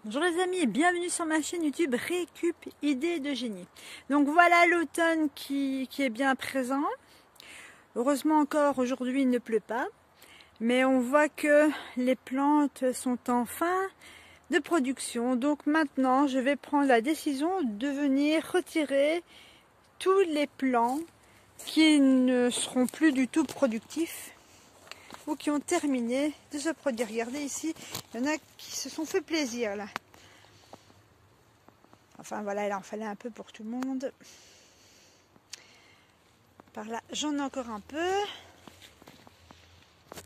Bonjour les amis et bienvenue sur ma chaîne YouTube Récup Idées de Génie. Donc voilà l'automne qui est bien présent. Heureusement encore aujourd'hui il ne pleut pas. Mais on voit que les plantes sont en fin de production. Donc maintenant je vais prendre la décision de venir retirer tous les plants qui ne seront plus du tout productifs ou qui ont terminé de se produire. Regardez ici, il y en a qui se sont fait plaisir là. Enfin voilà, il en fallait un peu pour tout le monde. Par là, j'en ai encore un peu.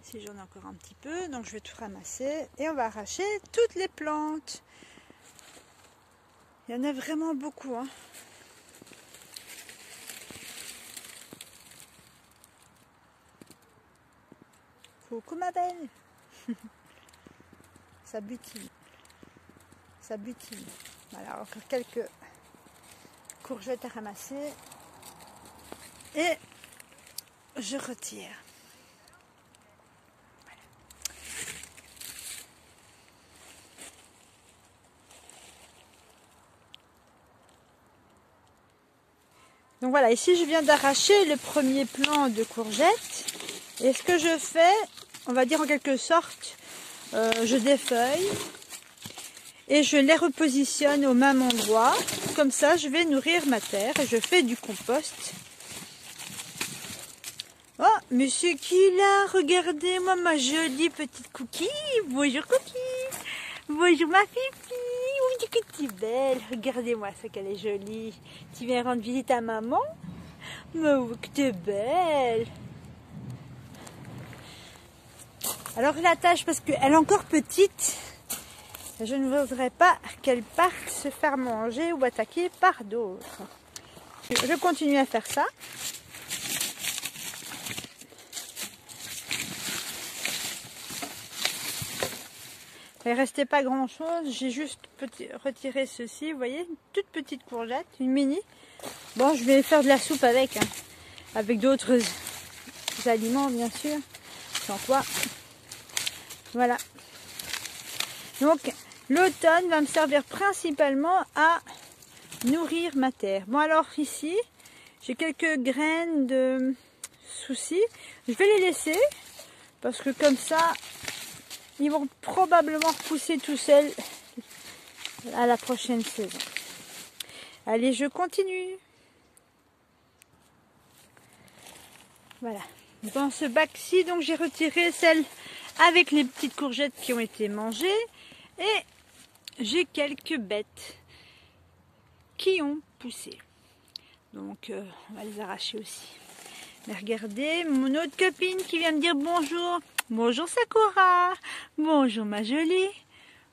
Si j'en ai encore un petit peu, donc je vais tout ramasser et on va arracher toutes les plantes. Il y en a vraiment beaucoup, hein. Coucou ma belle. Ça butine. Ça butine. Voilà, encore quelques courgettes à ramasser. Et je retire. Voilà. Donc voilà, ici je viens d'arracher le premier plant de courgettes. Et ce que je fais, on va dire en quelque sorte, je défeuille et je les repositionne au même endroit. Comme ça, je vais nourrir ma terre et je fais du compost. Oh, monsieur qui là, regardez-moi ma jolie petite Cookie. Bonjour Cookie. Bonjour ma fifi. Oui, que tu es belle. Regardez-moi ça qu'elle est jolie. Tu viens rendre visite à maman? Mais oui, que tu es belle. Alors je l'attache parce qu'elle est encore petite. Je ne voudrais pas qu'elle parte se faire manger ou attaquer par d'autres. Je continue à faire ça. Il ne restait pas grand chose. J'ai juste retiré ceci. Vous voyez, une toute petite courgette, une mini. Bon, je vais faire de la soupe avec. Hein, avec d'autres aliments, bien sûr. Sans quoi. Voilà. Donc, l'automne va me servir principalement à nourrir ma terre. Bon, alors ici, j'ai quelques graines de soucis. Je vais les laisser parce que comme ça, ils vont probablement repousser tout seuls à la prochaine saison. Allez, je continue. Voilà. Dans ce bac-ci, donc j'ai retiré celle avec les petites courgettes qui ont été mangées. Et j'ai quelques bêtes qui ont poussé. Donc, on va les arracher aussi. Mais regardez, mon autre copine qui vient me dire bonjour. Bonjour Sakura. Bonjour ma jolie.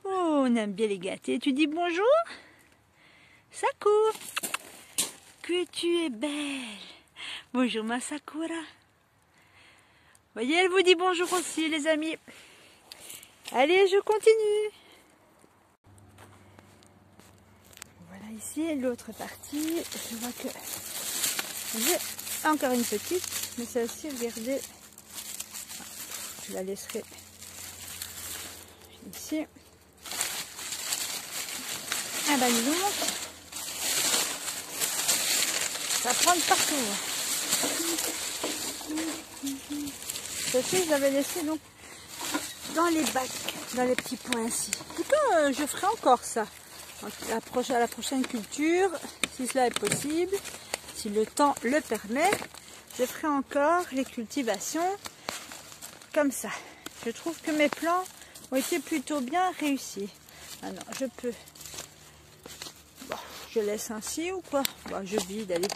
Oh, on aime bien les gâter. Tu dis bonjour Sakura. Que tu es belle. Bonjour ma Sakura. Voyez, elle vous dit bonjour aussi les amis. Allez, je continue. Voilà ici l'autre partie. Je vois que j'ai encore une petite, mais celle-ci, regardez, je la laisserai ici. Ah ben dis donc, ça prend partout. Celle-ci, je l'avais laissée donc dans les bacs, dans les petits points ici. En tout cas, je ferai encore ça. À la prochaine culture, si cela est possible, si le temps le permet, je ferai encore les cultivations comme ça. Je trouve que mes plans ont été plutôt bien réussis. Ah non, je peux. Bon, je laisse ainsi ou quoi? Bon, je vide, allez.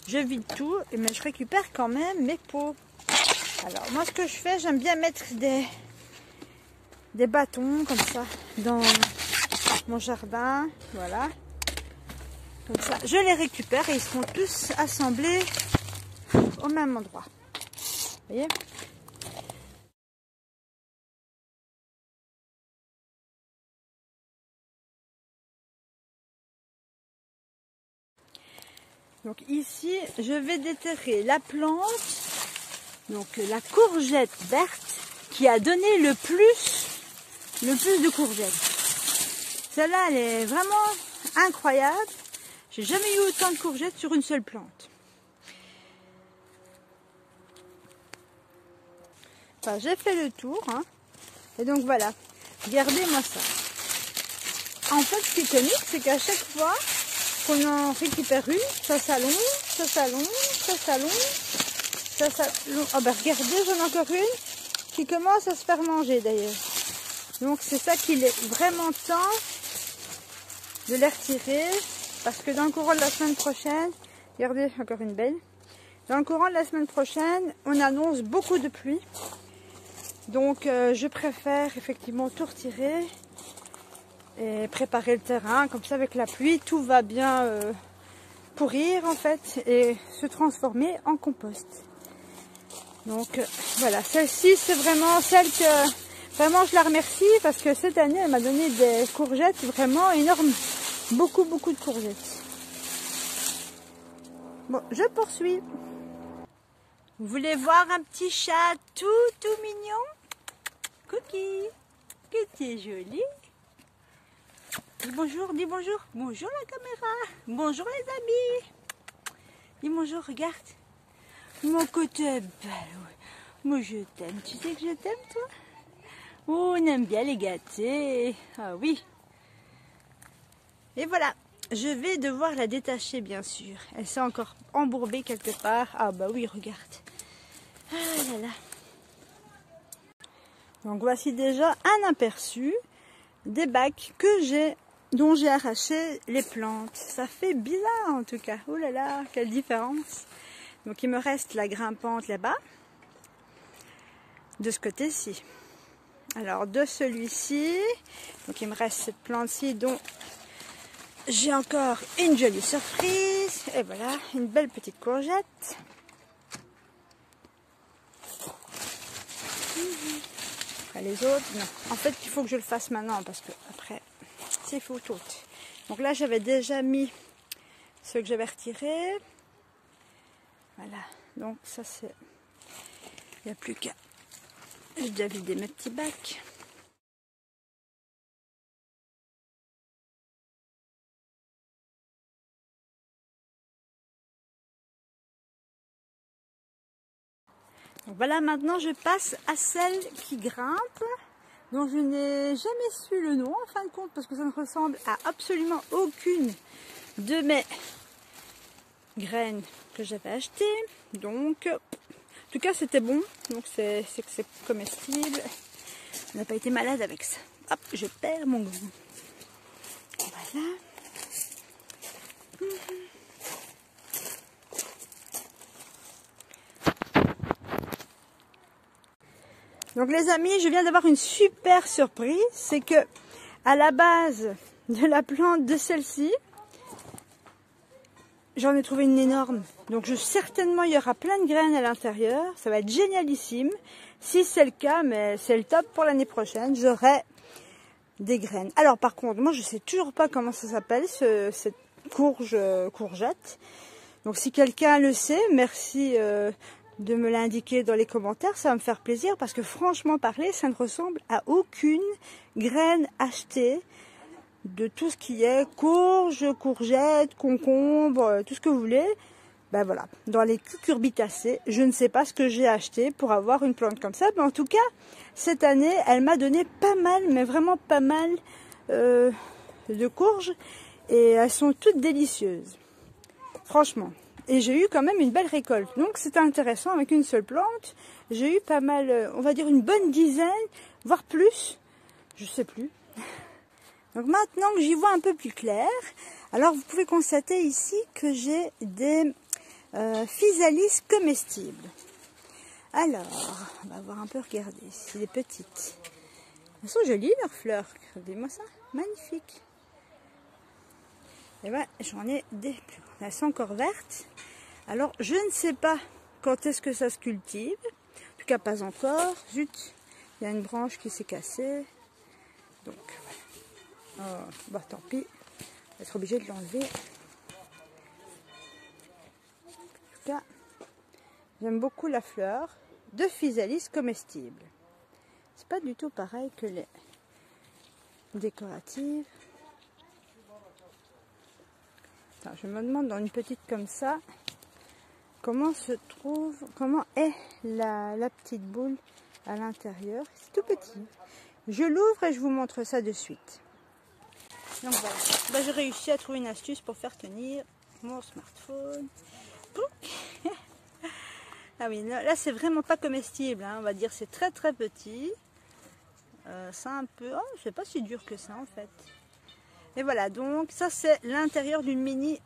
Je vide tout, mais je récupère quand même mes pots. Alors, moi, ce que je fais, j'aime bien mettre des bâtons comme ça dans mon jardin, voilà, comme ça je les récupère et ils seront tous assemblés au même endroit, vous voyez. Donc ici je vais déterrer la plante, donc la courgette verte qui a donné le plus de courgettes. Celle-là, elle est vraiment incroyable. J'ai jamais eu autant de courgettes sur une seule plante. Enfin, j'ai fait le tour, hein. Et donc voilà, regardez-moi ça. En fait, ce qui est comique, c'est qu'à chaque fois qu'on en récupère une, ça s'allonge, ça s'allonge, ça s'allonge, ça s'allonge. Oh ben regardez, j'en ai encore une qui commence à se faire manger d'ailleurs. Donc c'est ça qu'il est vraiment temps de les retirer, parce que dans le courant de la semaine prochaine, regardez, encore une belle. Dans le courant de la semaine prochaine, on annonce beaucoup de pluie. Donc je préfère effectivement tout retirer et préparer le terrain. Comme ça, avec la pluie, tout va bien pourrir en fait et se transformer en compost. Donc voilà, celle-ci c'est vraiment celle que vraiment je la remercie, parce que cette année elle m'a donné des courgettes vraiment énormes. Beaucoup de courgettes. Bon, je poursuis. Vous voulez voir un petit chat tout mignon? Cookie, que tu es joli. Dis bonjour, dis bonjour. Bonjour la caméra. Bonjour les amis. Dis bonjour, regarde. Mon côté belle. Moi je t'aime. Tu sais que je t'aime toi? Oh, on aime bien les gâter. Ah oui. Et voilà. Je vais devoir la détacher bien sûr. Elle s'est encore embourbée quelque part. Ah bah oui, regarde. Ah là là. Donc voici déjà un aperçu des bacs dont j'ai arraché les plantes. Ça fait bizarre en tout cas. Oh là là, quelle différence. Donc il me reste la grimpante là-bas, de ce côté-ci. Alors de celui-ci, donc il me reste cette plante-ci dont j'ai encore une jolie surprise. Et voilà, une belle petite courgette. Après les autres, non. En fait, il faut que je le fasse maintenant parce que après, c'est faux tout. Donc là, j'avais déjà mis ceux que j'avais retirés. Voilà. Donc ça, c'est... Il n'y a plus qu'à... Je dois vider mes petits bacs. Donc voilà, maintenant je passe à celle qui grimpe, dont je n'ai jamais su le nom en fin de compte, parce que ça ne ressemble à absolument aucune de mes graines que j'avais achetées. Donc, en tout cas c'était bon, donc c'est que c'est comestible. On n'a pas été malade avec ça. Hop, je perds mon goût. Voilà. Donc les amis, je viens d'avoir une super surprise, c'est que à la base de la plante de celle-ci, j'en ai trouvé une énorme. Donc certainement il y aura plein de graines à l'intérieur, ça va être génialissime. Si c'est le cas, mais c'est le top pour l'année prochaine, j'aurai des graines. Alors par contre, moi je sais toujours pas comment ça s'appelle cette courgette. Donc si quelqu'un le sait, merci de me l'indiquer dans les commentaires, ça va me faire plaisir, parce que franchement parler, ça ne ressemble à aucune graine achetée de tout ce qui est courge, courgette, concombre, tout ce que vous voulez. Ben voilà, dans les cucurbitacées, je ne sais pas ce que j'ai acheté pour avoir une plante comme ça, mais en tout cas, cette année, elle m'a donné pas mal, mais vraiment pas mal de courges, et elles sont toutes délicieuses, franchement. Et j'ai eu quand même une belle récolte. Donc c'est intéressant, avec une seule plante, j'ai eu pas mal, on va dire une bonne dizaine, voire plus, je sais plus. Donc maintenant que j'y vois un peu plus clair, alors vous pouvez constater ici que j'ai des physalis comestibles. Alors, on va voir un peu, regardez, c'est des petites. Elles sont jolies leurs fleurs, regardez-moi ça, magnifique. Et voilà, j'en ai des plus grandes. Elles sont encore vertes. Alors, je ne sais pas quand est-ce que ça se cultive. En tout cas, pas encore. Zut, il y a une branche qui s'est cassée. Donc, voilà. Oh, bah tant pis. On va être obligé de l'enlever. En tout cas, j'aime beaucoup la fleur de physalis comestible. C'est pas du tout pareil que les décoratives. Attends, je me demande dans une petite comme ça, comment est la petite boule à l'intérieur. C'est tout petit. Je l'ouvre et je vous montre ça de suite. Donc voilà, j'ai réussi à trouver une astuce pour faire tenir mon smartphone. Ah oui, là c'est vraiment pas comestible, hein, on va dire c'est très très petit. C'est un peu, oh, c'est pas si dur que ça en fait. Et voilà, donc ça c'est l'intérieur d'une mini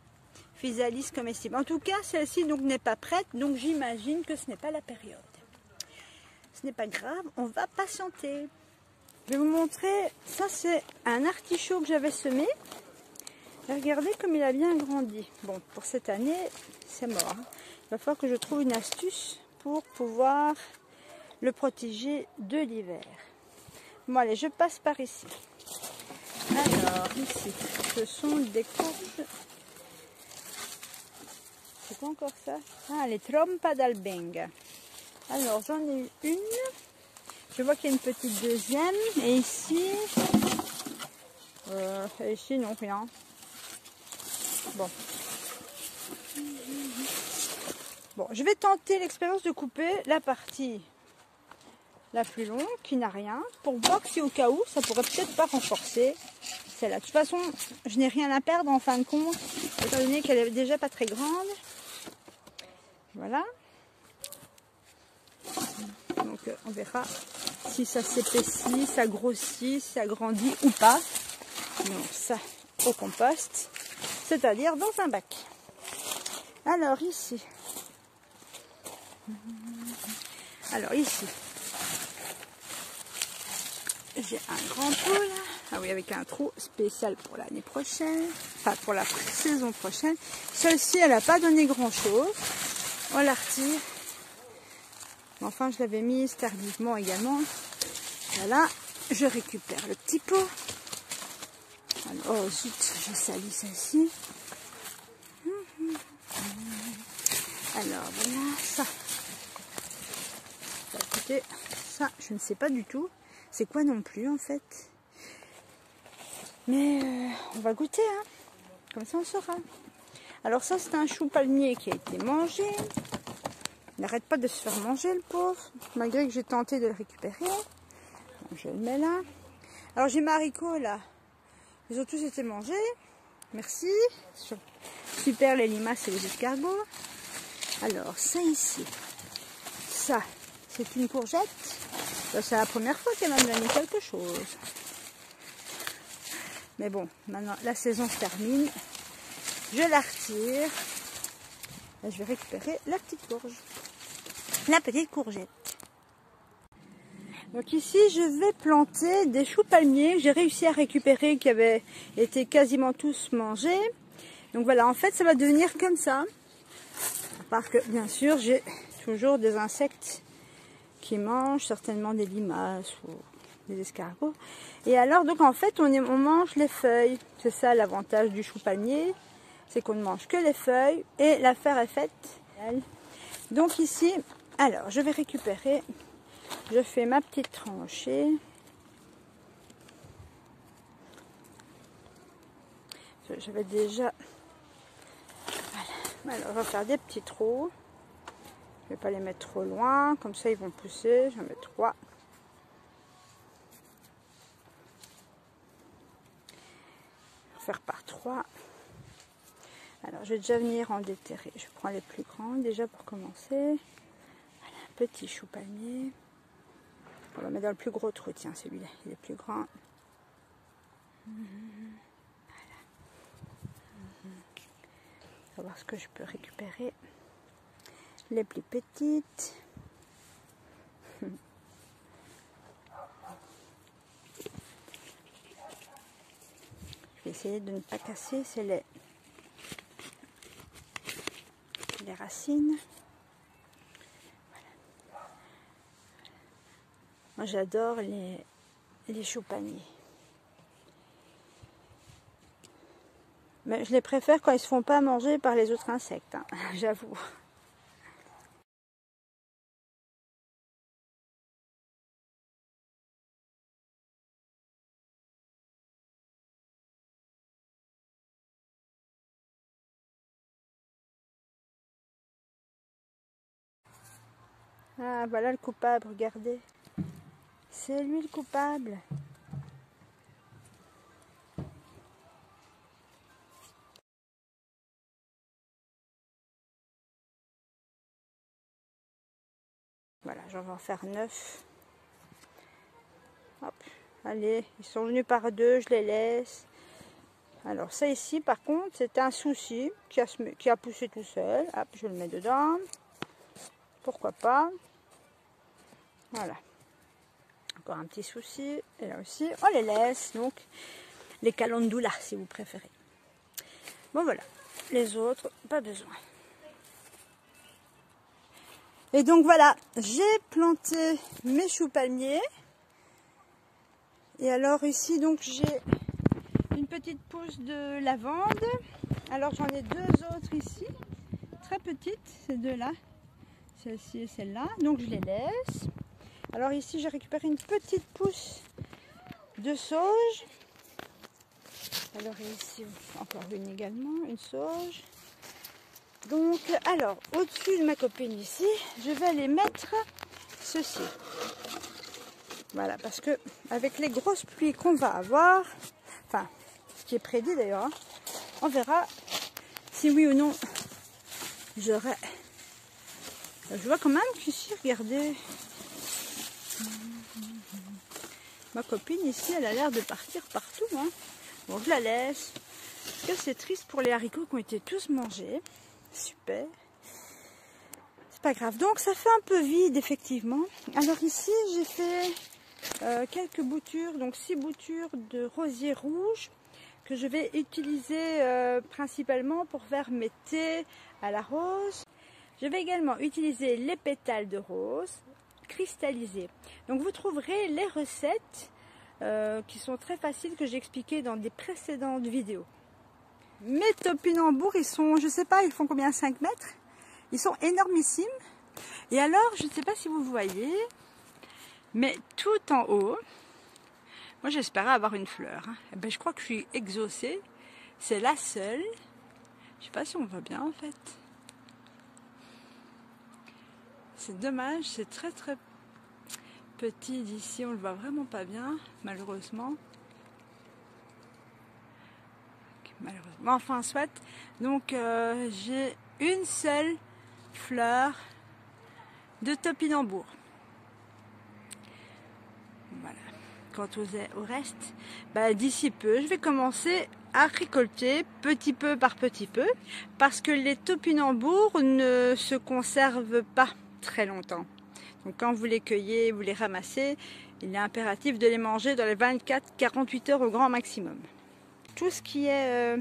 physalis comestible. En tout cas, celle-ci donc n'est pas prête, donc j'imagine que ce n'est pas la période. Ce n'est pas grave, on va patienter. Je vais vous montrer, ça c'est un artichaut que j'avais semé. Et regardez comme il a bien grandi. Bon, pour cette année, c'est mort. Hein. Il va falloir que je trouve une astuce pour pouvoir le protéger de l'hiver. Bon allez, je passe par ici. Alors, ici, ce sont des courges. C'est quoi encore ça? Ah, les trompa d'albenga. Alors, j'en ai eu une. Je vois qu'il y a une petite deuxième. Et ici, non, rien. Bon. Bon, je vais tenter l'expérience de couper la partie la plus longue, qui n'a rien, pour voir si au cas où, ça pourrait peut-être pas renforcer celle-là. De toute façon, je n'ai rien à perdre en fin de compte, étant donné qu'elle est déjà pas très grande. Voilà. Donc, on verra si ça s'épaissit, ça grossit, ça grandit ou pas. Donc ça au compost, c'est-à-dire dans un bac. Alors ici, j'ai un grand pot là. Ah oui, avec un trou spécial pour l'année prochaine, enfin pour la saison prochaine. Celle-ci, elle n'a pas donné grand-chose. On la retire. Enfin, je l'avais mise tardivement également. Voilà, je récupère le petit pot. Alors, oh zut, j'ai sali celle-ci. Alors voilà, ça. Bah, écoutez, ça, je ne sais pas du tout. C'est quoi non plus en fait. Mais on va goûter, hein. Comme ça on saura. Alors ça, c'est un chou palmier qui a été mangé. Il n'arrête pas de se faire manger le pauvre, malgré que j'ai tenté de le récupérer. Donc, je le mets là. Alors j'ai mes haricots là. Ils ont tous été mangés. Merci. Super les limaces et les escargots. Alors ça ici, ça c'est une courgette. C'est la première fois qu'elle m'a donné quelque chose. Mais bon, maintenant la saison se termine. Je la retire. Et je vais récupérer la petite courge. La petite courgette. Donc ici, je vais planter des choux palmiers que j'ai réussi à récupérer, qui avaient été quasiment tous mangés. Donc voilà, en fait, ça va devenir comme ça. À part que, bien sûr, j'ai toujours des insectes qui mangent, certainement des limaces ou des escargots. Et alors, donc en fait, on mange les feuilles. C'est ça l'avantage du chou palmier, c'est qu'on ne mange que les feuilles et l'affaire est faite. Donc ici, alors, je vais récupérer, je fais ma petite tranchée. Je vais déjà, voilà. Alors, on va faire des petits trous. Je ne vais pas les mettre trop loin, comme ça ils vont pousser. Je vais en mettre 3. Faire par 3. Alors, je vais déjà venir en déterrer. Je prends les plus grands déjà pour commencer. Voilà, petit chou palmier. On va mettre dans le plus gros trou. Tiens, celui-là, il est plus grand. Voilà. On va voir ce que je peux récupérer. Les plus petites. Je vais essayer de ne pas casser. C'est les racines. Voilà. Moi j'adore les choux palmiers. Mais je les préfère quand ils se font pas manger par les autres insectes, hein, j'avoue. Ah, voilà le coupable, regardez. C'est lui le coupable. Voilà, j'en vais en faire 9. Hop, allez, ils sont venus par 2, je les laisse. Alors ça ici, par contre, c'était un souci qui a poussé tout seul. Hop, je le mets dedans. Pourquoi pas. Voilà. Encore un petit souci. Et là aussi, on les laisse. Donc, les calendulas, si vous préférez. Bon, voilà. Les autres, pas besoin. Et donc, voilà. J'ai planté mes choux palmiers. Et alors, ici, donc, j'ai une petite pousse de lavande. Alors, j'en ai 2 autres ici. Très petites, ces deux-là. Celle-ci et celle-là. Donc, je les laisse. Alors ici, j'ai récupéré une petite pousse de sauge. Alors ici, encore une également, une sauge. Donc, alors, au-dessus de ma copine ici, je vais aller mettre ceci. Voilà, parce que avec les grosses pluies qu'on va avoir, enfin, ce qui est prédit d'ailleurs, hein, on verra si oui ou non j'aurai. Je vois quand même qu'ici, regardez. Ma copine ici, elle a l'air de partir partout. Hein. Bon, je la laisse. C'est triste pour les haricots qui ont été tous mangés. Super. C'est pas grave. Donc, ça fait un peu vide, effectivement. Alors ici, j'ai fait quelques boutures. Donc, 6 boutures de rosier rouge que je vais utiliser principalement pour faire mes thés à la rose. Je vais également utiliser les pétales de rose cristallisés. Donc vous trouverez les recettes qui sont très faciles que j'ai expliquées dans des précédentes vidéos. Mes topinambours, ils sont, je sais pas, ils font combien, 5 mètres? Ils sont énormissimes. Et alors, je ne sais pas si vous voyez, mais tout en haut, moi j'espérais avoir une fleur. Hein. Et ben, je crois que je suis exaucée. C'est la seule. Je sais pas si on voit bien en fait. C'est dommage, c'est très petit d'ici, on le voit vraiment pas bien, malheureusement. Malheureusement, enfin soit. Donc j'ai une seule fleur de topinambour. Voilà. Quant au reste, bah, d'ici peu, je vais commencer à récolter petit peu par petit peu, parce que les topinambours ne se conservent pas très longtemps. Donc quand vous les cueillez, vous les ramassez, il est impératif de les manger dans les 24-48 heures au grand maximum. Tout ce qui est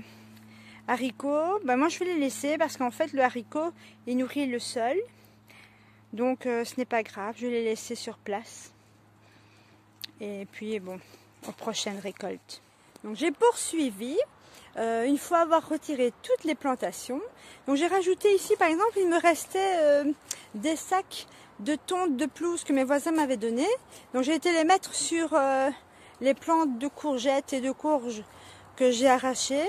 haricots, ben moi je vais les laisser parce qu'en fait le haricot il nourrit le sol. Donc ce n'est pas grave, je vais les laisser sur place. Et puis bon, aux prochaines récoltes. Donc j'ai poursuivi. Une fois avoir retiré toutes les plantations, donc j'ai rajouté ici par exemple, il me restait des sacs de tonte de pelouse que mes voisins m'avaient donné. Donc j'ai été les mettre sur les plantes de courgettes et de courges que j'ai arrachées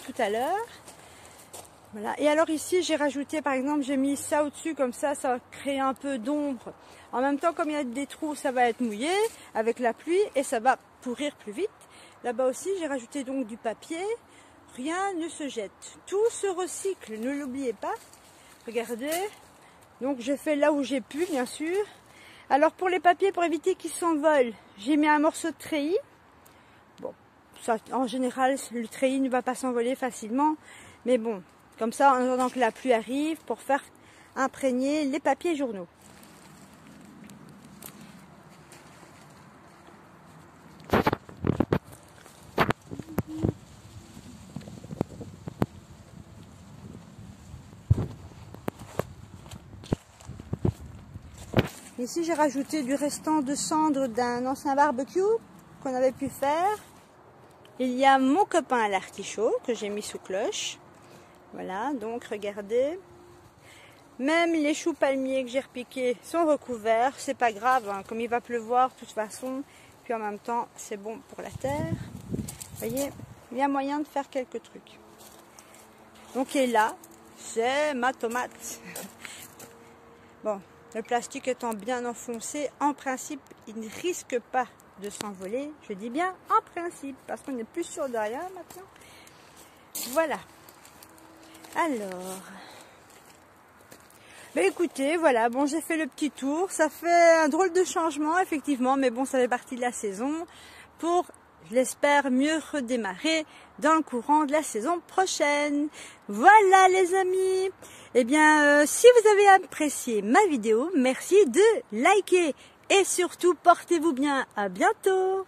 tout à l'heure. Voilà. Et alors ici j'ai rajouté par exemple, j'ai mis ça au-dessus comme ça va créer un peu d'ombre. En même temps comme il y a des trous, ça va être mouillé avec la pluie et ça va pourrir plus vite. Là-bas aussi j'ai rajouté donc du papier. Rien ne se jette, tout se recycle, ne l'oubliez pas. Regardez, donc j'ai fait là où j'ai pu bien sûr. Alors pour les papiers, pour éviter qu'ils s'envolent, j'ai mis un morceau de treillis. Bon, ça, en général le treillis ne va pas s'envoler facilement, mais bon, comme ça en attendant que la pluie arrive pour faire imprégner les papiers journaux. Ici j'ai rajouté du restant de cendres d'un ancien barbecue qu'on avait pu faire. Il y a mon copain à l'artichaut que j'ai mis sous cloche. Voilà, donc regardez. Même les choux palmiers que j'ai repiqués sont recouverts. C'est pas grave, hein, comme il va pleuvoir de toute façon. Puis en même temps, c'est bon pour la terre. Vous voyez, il y a moyen de faire quelques trucs. Donc et là, c'est ma tomate. Bon. Le plastique étant bien enfoncé, en principe, il ne risque pas de s'envoler. Je dis bien en principe, parce qu'on n'est plus sûr de rien maintenant. Voilà. Alors, ben écoutez, voilà, bon, j'ai fait le petit tour. Ça fait un drôle de changement, effectivement, mais bon, ça fait partie de la saison pour, je l'espère, mieux redémarrer dans le courant de la saison prochaine. Voilà, les amis. Eh bien, si vous avez apprécié ma vidéo, merci de liker et surtout, portez-vous bien. À bientôt.